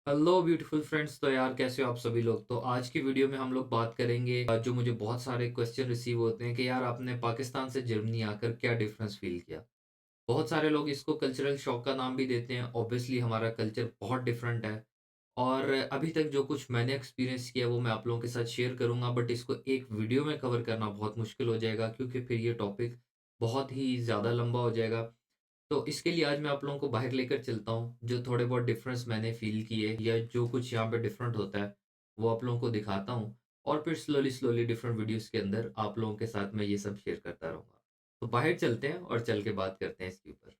Hello beautiful friends. तो यार कैसे हो आप सभी लोग। तो आज की वीडियो में हम लोग बात करेंगे जो मुझे बहुत सारे क्वेश्चन रिसीव होते हैं कि यार आपने पाकिस्तान से जर्मनी आकर क्या डिफरेंस फील किया। बहुत सारे लोग इसको कल्चरल शॉक का नाम भी देते हैं। ऑब्वियसली हमारा कल्चर बहुत डिफरेंट है और अभी तक जो कुछ मैंने एक्सपीरियंस किया वो मैं आप लोगों के साथ शेयर करूंगा, बट इसको एक वीडियो में कवर करना बहुत मुश्किल हो जाएगा क्योंकि फिर ये टॉपिक बहुत ही ज़्यादा लंबा हो जाएगा। तो इसके लिए आज मैं आप लोगों को बाहर लेकर चलता हूँ, जो थोड़े बहुत डिफरेंस मैंने फ़ील किए या जो कुछ यहाँ पे डिफरेंट होता है, वो आप लोगों को दिखाता हूँ और फिर स्लोली स्लोली डिफरेंट वीडियोज़ के अंदर आप लोगों के साथ मैं ये सब शेयर करता रहूँगा। तो बाहर चलते हैं और चल के बात करते हैं इसके ऊपर।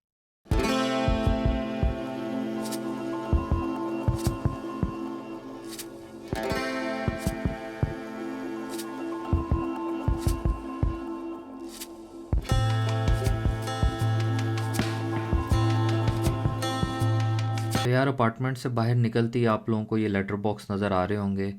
तो यार अपार्टमेंट से बाहर निकलते ही आप लोगों को ये लेटर बॉक्स नज़र आ रहे होंगे।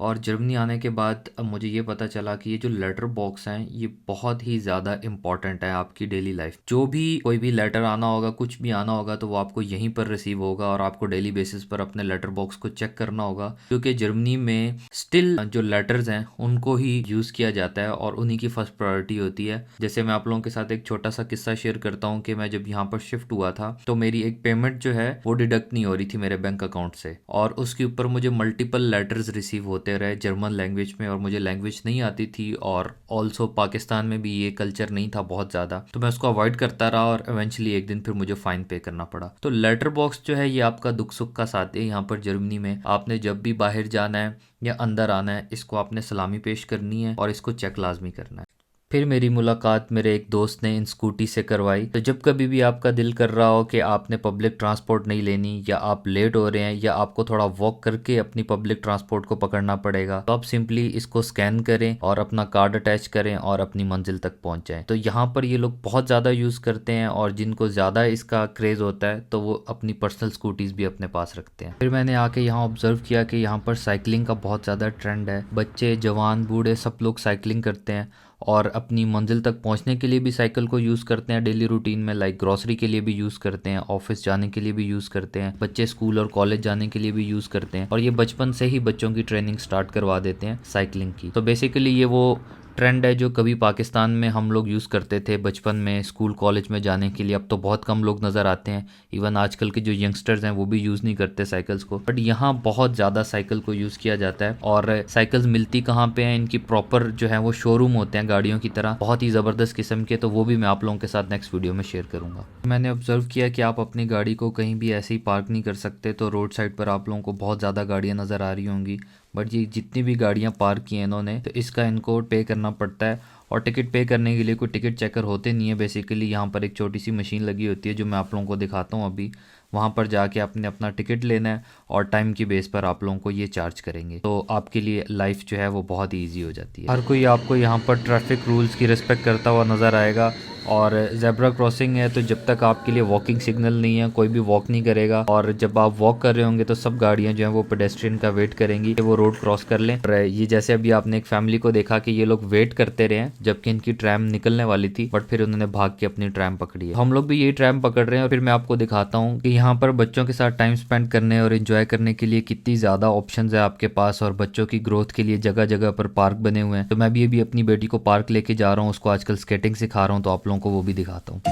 और जर्मनी आने के बाद अब मुझे ये पता चला कि ये जो लेटर बॉक्स हैं ये बहुत ही ज़्यादा इम्पॉर्टेंट है आपकी डेली लाइफ। जो भी कोई भी लेटर आना होगा, कुछ भी आना होगा, तो वो आपको यहीं पर रिसीव होगा और आपको डेली बेसिस पर अपने लेटर बॉक्स को चेक करना होगा, क्योंकि जर्मनी में स्टिल जो लेटर्स हैं उनको ही यूज़ किया जाता है और उन्हीं की फर्स्ट प्रायोरिटी होती है। जैसे मैं आप लोगों के साथ एक छोटा सा किस्सा शेयर करता हूँ कि मैं जब यहाँ पर शिफ्ट हुआ था तो मेरी एक पेमेंट जो है वो डिडक्ट नहीं हो रही थी मेरे बैंक अकाउंट से, और उसके ऊपर मुझे मल्टीपल लेटर्स रिसीव होते रहे जर्मन लैंग्वेज में, और मुझे लैंग्वेज नहीं आती थी और ऑल्सो पाकिस्तान में भी ये कल्चर नहीं था बहुत ज़्यादा, तो मैं उसको अवॉइड करता रहा और इवेंचुअली एक दिन फिर मुझे फाइन पे करना पड़ा। तो लेटर बॉक्स जो है ये आपका दुख सुख का साथ है। यहाँ पर जर्मनी में आपने जब भी बाहर जाना है या अंदर आना है, इसको आपने सलामी पेश करनी है और इसको चेक लाजमी करना है। फिर मेरी मुलाकात मेरे एक दोस्त ने इन स्कूटी से करवाई। तो जब कभी भी आपका दिल कर रहा हो कि आपने पब्लिक ट्रांसपोर्ट नहीं लेनी, या आप लेट हो रहे हैं, या आपको थोड़ा वॉक करके अपनी पब्लिक ट्रांसपोर्ट को पकड़ना पड़ेगा, तो आप सिंपली इसको स्कैन करें और अपना कार्ड अटैच करें और अपनी मंजिल तक पहुंच जाएं। तो यहाँ पर ये लोग बहुत ज़्यादा यूज़ करते हैं और जिनको ज़्यादा इसका क्रेज़ होता है तो वो अपनी पर्सनल स्कूटीज़ भी अपने पास रखते हैं। फिर मैंने आके यहाँ ऑब्जर्व किया कि यहाँ पर साइकिलिंग का बहुत ज़्यादा ट्रेंड है। बच्चे, जवान, बूढ़े सब लोग साइकिलिंग करते हैं और अपनी मंजिल तक पहुंचने के लिए भी साइकिल को यूज़ करते हैं डेली रूटीन में। लाइक ग्रॉसरी के लिए भी यूज़ करते हैं, ऑफिस जाने के लिए भी यूज़ करते हैं, बच्चे स्कूल और कॉलेज जाने के लिए भी यूज़ करते हैं, और ये बचपन से ही बच्चों की ट्रेनिंग स्टार्ट करवा देते हैं साइकिलिंग की। तो बेसिकली ये वो ट्रेंड है जो कभी पाकिस्तान में हम लोग यूज़ करते थे बचपन में स्कूल कॉलेज में जाने के लिए। अब तो बहुत कम लोग नज़र आते हैं। इवन आजकल के जो यंगस्टर्स हैं वो भी यूज़ नहीं करते साइकिल्स को, बट यहाँ बहुत ज़्यादा साइकिल को यूज़ किया जाता है। और साइकिल्स मिलती कहाँ पे हैं, इनकी प्रॉपर जो है वो शोरूम होते हैं गाड़ियों की तरह, बहुत ही ज़बरदस्त किस्म के। तो वो भी मैं आप लोगों के साथ नेक्स्ट वीडियो में शेयर करूँगा। मैंने ऑब्जर्व किया कि आप अपनी गाड़ी को कहीं भी ऐसे ही पार्क नहीं कर सकते, तो रोड साइड पर आप लोगों को बहुत ज़्यादा गाड़ियाँ नज़र आ रही होंगी। बट ये जितनी भी गाड़ियाँ पार्क की हैं इन्होंने, तो इसका इनको पे करना पड़ता है। और टिकट पे करने के लिए कोई टिकट चेकर होते नहीं है। बेसिकली यहाँ पर एक छोटी सी मशीन लगी होती है जो मैं आप लोगों को दिखाता हूँ अभी। वहाँ पर जाके आपने अपना टिकट लेना है और टाइम की बेस पर आप लोगों को ये चार्ज करेंगे, तो आपके लिए लाइफ जो है वो बहुत ही ईजी हो जाती है। हर कोई आपको यहाँ पर ट्रैफिक रूल्स की रिस्पेक्ट करता हुआ नज़र आएगा। और जेब्रा क्रॉसिंग है तो जब तक आपके लिए वॉकिंग सिग्नल नहीं है कोई भी वॉक नहीं करेगा, और जब आप वॉक कर रहे होंगे तो सब गाड़ियाँ जो हैं वो पेडेस्ट्रियन का वेट करेंगी कि वो रोड क्रॉस कर लें। और ये जैसे अभी आपने एक फैमिली को देखा कि ये लोग वेट करते रहे हैं जबकि इनकी ट्रैम निकलने वाली थी, बट फिर उन्होंने भाग के अपनी ट्रैम पकड़ी है। हम लोग भी यही ट्रैम पकड़ रहे हैं। और फिर मैं आपको दिखाता हूँ कि यहाँ पर बच्चों के साथ टाइम स्पेंड करने और इन्जॉय करने के लिए कितनी ज़्यादा ऑप्शन है आपके पास, और बच्चों की ग्रोथ के लिए जगह जगह पर पार्क बने हुए हैं। तो मैं भी अभी अपनी बेटी को पार्क लेके जा रहा हूँ, उसको आजकल स्केटिंग सिखा रहा हूँ, तो आप लोगों को वो भी दिखाता हूँ।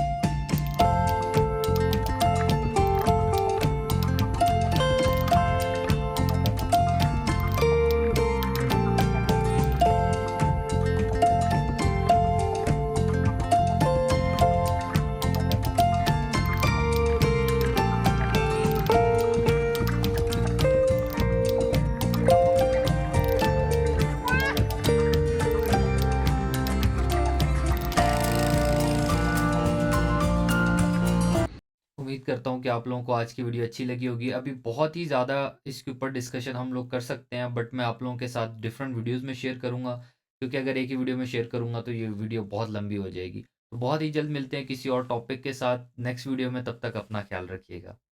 उम्मीद करता हूँ कि आप लोगों को आज की वीडियो अच्छी लगी होगी। अभी बहुत ही ज़्यादा इसके ऊपर डिस्कशन हम लोग कर सकते हैं, बट मैं आप लोगों के साथ डिफरेंट वीडियोस में शेयर करूँगा, क्योंकि अगर एक ही वीडियो में शेयर करूँगा तो ये वीडियो बहुत लंबी हो जाएगी। तो बहुत ही जल्द मिलते हैं किसी और टॉपिक के साथ नेक्स्ट वीडियो में, तब तक अपना ख्याल रखिएगा।